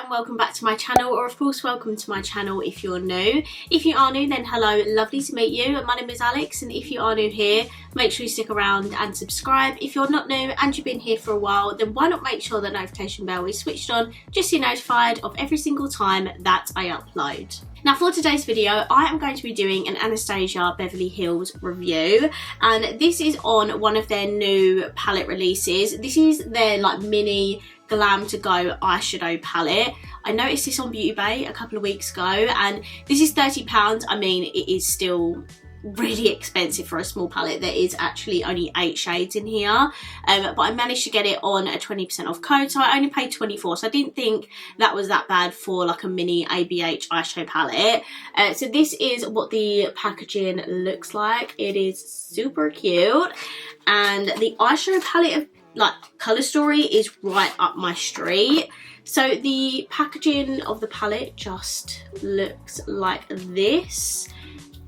Welcome back to my channel, or of course welcome to my channel if you're new. If you are new, then hello, lovely to meet you. My name is Alex, and if you are new here, make sure you stick around and subscribe. If you're not new and you've been here for a while, then why not make sure the notification bell is switched on just so you're notified of every single time that I upload. Now for today's video, I am going to be doing an Anastasia Beverly Hills review, and this is on one of their new palette releases. This is their like mini Glam to Go eyeshadow palette. I noticed this on Beauty Bay a couple of weeks ago, and this is £30. I mean, it is still really expensive for a small palette. There is actually only 8 shades in here, but I managed to get it on a 20% off code, so I only paid £24, so I didn't think that was that bad for like a mini ABH eyeshadow palette. So this is what the packaging looks like. It is super cute, and the eyeshadow palette like colour story is right up my street. So the packaging of the palette just looks like this,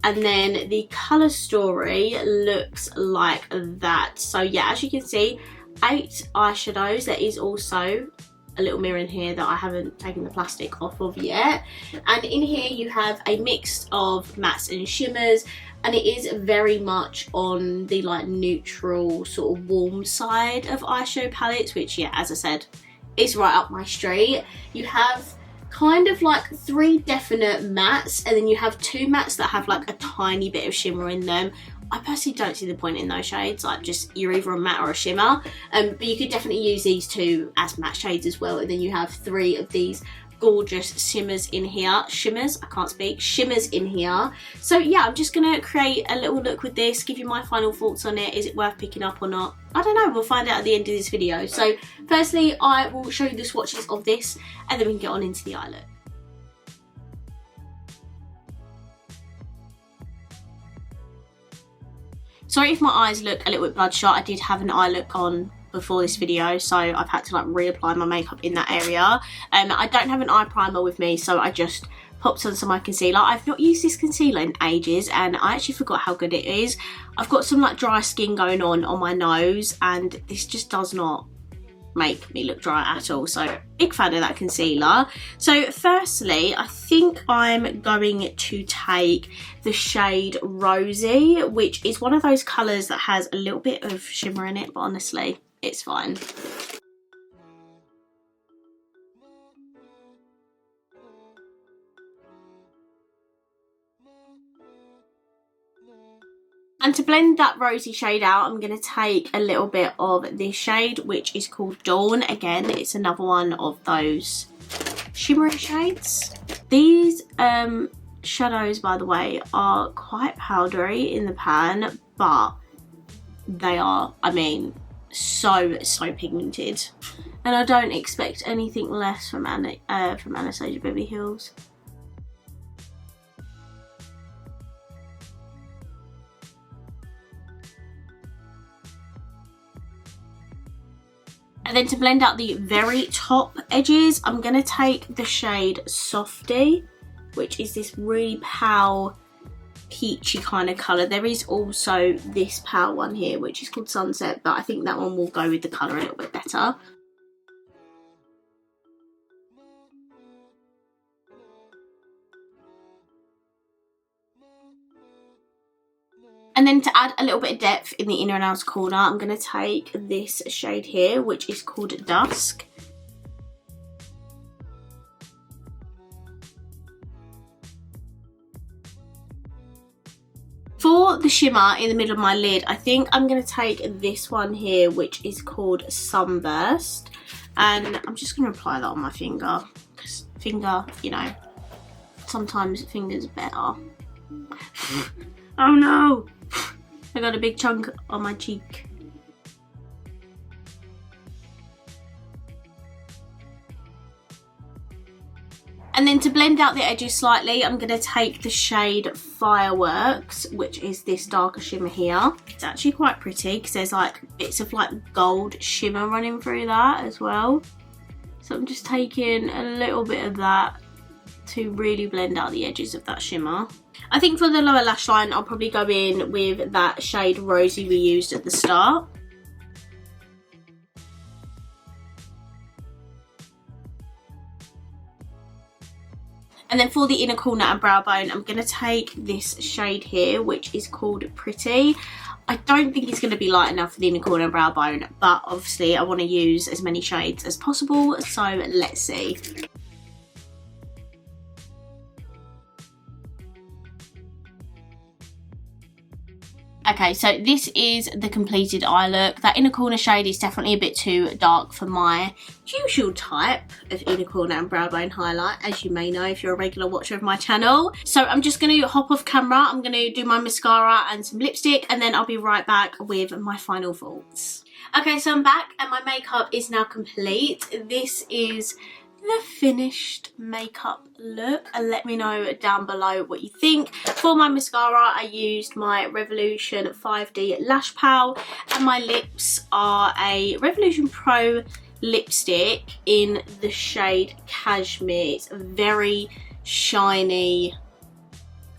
and then the colour story looks like that. So yeah, as you can see, 8 eyeshadows. There is also a little mirror in here that I haven't taken the plastic off of yet, and in here you have a mix of mattes and shimmers, and it is very much on the like neutral sort of warm side of eyeshadow palettes, which yeah, as I said, is right up my street. You have kind of like 3 definite mattes, and then you have 2 mattes that have like a tiny bit of shimmer in them. I personally don't see the point in those shades, like just you're either a matte or a shimmer, but you could definitely use these 2 as matte shades as well, and then you have 3 of these gorgeous shimmers in here. Shimmers in here. So yeah, I'm just gonna create a little look with this, give you my final thoughts on it. Is it worth picking up or not? I don't know, we'll find out at the end of this video. So firstly, I will show you the swatches of this, and then we can get on into the eye look. Sorry if my eyes look a little bit bloodshot. I did have an eye look on before this video, so I've had to like reapply my makeup in that area. I don't have an eye primer with me, so I just popped on some of my concealer. I've not used this concealer in ages, and I actually forgot how good it is. I've got some like dry skin going on my nose, and this just does not make me look dry at all, so big fan of that concealer. So firstly, I think I'm going to take the shade Rosy, which is one of those colours that has a little bit of shimmer in it, but honestly it's fine. And to blend that rosy shade out, I'm going to take a little bit of this shade, which is called Dawn. Again, it's another one of those shimmery shades. These shadows, by the way, are quite powdery in the pan, but they are, I mean, so pigmented. And I don't expect anything less from Anastasia Beverly Hills. And then to blend out the very top edges, I'm going to take the shade Softy, which is this really pale peachy kind of colour. There is also this pale one here, which is called Sunset, but I think that one will go with the colour a little bit better. And then to add a little bit of depth in the inner and outer corner, I'm going to take this shade here, which is called Dusk. For the shimmer in the middle of my lid, I think I'm going to take this one here, which is called Sunburst. And I'm just going to apply that on my finger, because finger, you know, sometimes fingers better. Oh no! I got a big chunk on my cheek. And then to blend out the edges slightly, I'm going to take the shade Fireworks, which is this darker shimmer here. It's actually quite pretty because there's like bits of like gold shimmer running through that as well. So I'm just taking a little bit of that to really blend out the edges of that shimmer. I think for the lower lash line, I'll probably go in with that shade Rosy we used at the start. And then for the inner corner and brow bone, I'm going to take this shade here, which is called Pretty. I don't think it's going to be light enough for the inner corner and brow bone, but obviously I want to use as many shades as possible, so let's see. Okay, so this is the completed eye look. That inner corner shade is definitely a bit too dark for my usual type of inner corner and brow bone highlight, as you may know if you're a regular watcher of my channel. So I'm just going to hop off camera. I'm going to do my mascara and some lipstick, and then I'll be right back with my final thoughts. Okay, so I'm back and my makeup is now complete. This is the finished makeup look, and let me know down below what you think. For my mascara, I used my Revolution 5D Lash Pal, and my lips are a Revolution Pro lipstick in the shade Cashmere. It's a very shiny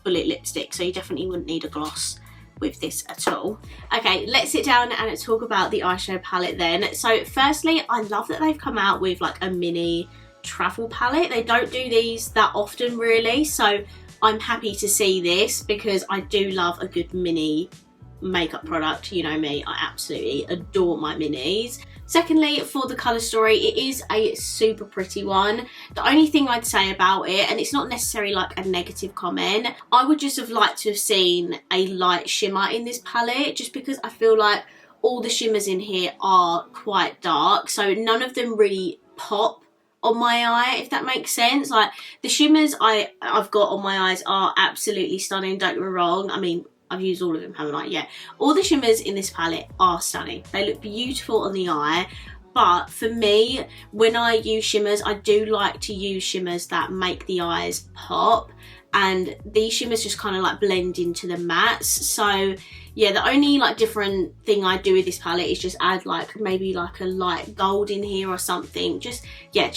bullet lipstick, so you definitely wouldn't need a gloss with this at all. Okay, let's sit down and talk about the eyeshadow palette then. So firstly, I love that they've come out with like a mini travel palette. They don't do these that often really, so I'm happy to see this because I do love a good mini makeup product. You know me, I absolutely adore my minis. Secondly, for the colour story, it is a super pretty one. The only thing I'd say about it, and it's not necessarily like a negative comment, I would just have liked to have seen a light shimmer in this palette, just because I feel like all the shimmers in here are quite dark, so none of them really pop on my eye, if that makes sense. Like the shimmers I've got on my eyes are absolutely stunning, don't get me wrong. I mean, I've used all of them, haven't I? Yeah. All the shimmers in this palette are stunning. They look beautiful on the eye. But for me, when I use shimmers, I do like to use shimmers that make the eyes pop. And these shimmers just kind of like blend into the mattes. So yeah, the only like different thing I do with this palette is just add like maybe like a light gold in here or something. Just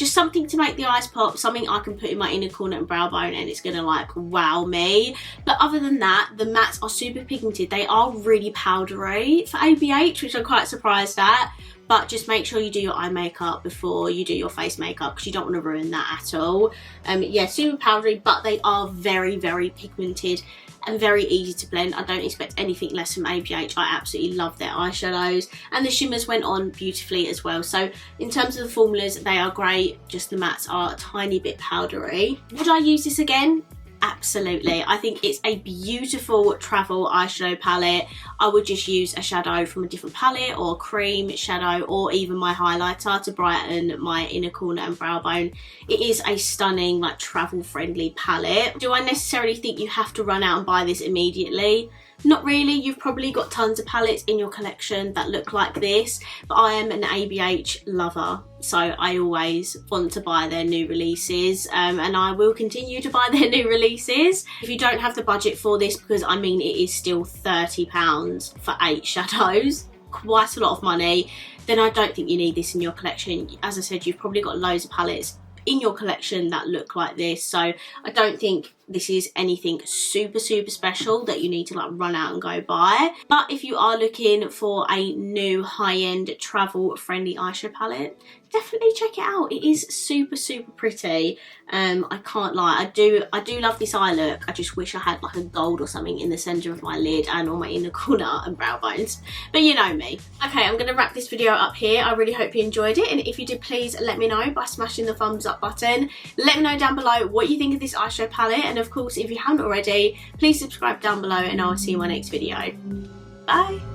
something to make the eyes pop, something I can put in my inner corner and brow bone and it's gonna like wow me. But other than that, the mattes are super pigmented. They are really powdery for ABH, which I'm quite surprised at. But just make sure you do your eye makeup before you do your face makeup, because you don't want to ruin that at all. Yeah, super powdery, but they are very, very pigmented and very easy to blend. I don't expect anything less from ABH. I absolutely love their eyeshadows, and the shimmers went on beautifully as well. So in terms of the formulas, they are great, just the mattes are a tiny bit powdery. Would I use this again? Absolutely. I think it's a beautiful travel eyeshadow palette. I would just use a shadow from a different palette, or a cream shadow, or even my highlighter to brighten my inner corner and brow bone. It is a stunning, like, travel friendly palette. Do I necessarily think you have to run out and buy this immediately? Not really. You've probably got tons of palettes in your collection that look like this, but I am an ABH lover, so I always want to buy their new releases, and I will continue to buy their new releases. If you don't have the budget for this, because I mean it is still £30 for 8 shadows, quite a lot of money, then I don't think you need this in your collection. As I said, you've probably got loads of palettes in your collection that look like this, so I don't think this is anything super special that you need to like run out and go buy. But if you are looking for a new high-end travel friendly eyeshadow palette, definitely check it out. It is super pretty. I can't lie, I do love this eye look. I just wish I had like a gold or something in the center of my lid and on my inner corner and brow bones, but you know me. Okay, I'm gonna wrap this video up here. I really hope you enjoyed it, and if you did, please let me know by smashing the thumbs up button. Let me know down below what you think of this eyeshadow palette, and of course if you haven't already, please subscribe down below, and I will see you in my next video. Bye.